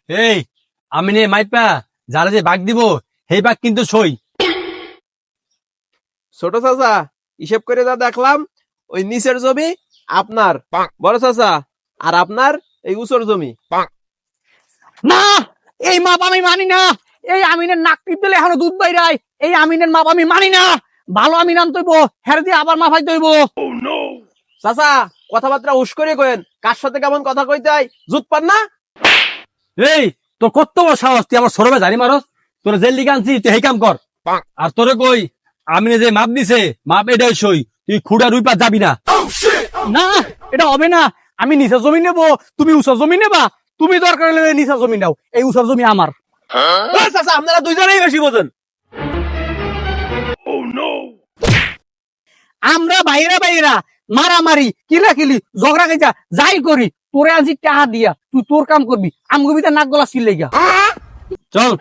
এই আমি নে মাইপা যারা যে বাঘ দিব সেই বাঘ কিন্তু সই। ছোট চাচা হিসেব করে যা দেখলাম ওই নিচের জমি আপনার, বড় চাচা আর আপনার এই উচর জমি। না, এই মাপ আমি মানি না। এই আমিনের নাক টিপ দিলে এখনো দুধ বাইরাই। এই আমিনের মাপ আমি মানি না। ভালো আমিন আনতে হইব, হের দিয়ে আবার মাফাইতে হইব। চাচা কথাবার্তা হুশ করে কইেন, কার সাথে কেমন কথা কইতে হয় জুত পান না। এই তোর কত বড় সাহস, তুই আমার সরবে জানি মারস। তোর জেল দিকে আনছি, তুই এই কাম কর। আর তোরে কই আমি যে মাপ দিছে মাপ এটাই সই, তুই খুঁড়া রুই পা যাবি না। না, এটা হবে না। আমি নিচা জমি নেব, তুমি উঁচা জমি নেবা। তুমি দরকার হলে নিচা জমি নাও, এই উঁচা জমি আমার। ওই চাচা আপনারা দুইজনেই বেশি বোঝেন। আমরা বাইরা বাইরা মারামারি কিলাকিলি ঝগড়া খাইছা যাই করি, তোরে আনছি টাহা দিয়া, তুই তোর কাম করবি। আমগো ভিতরে নাক গলা ছিল। চল।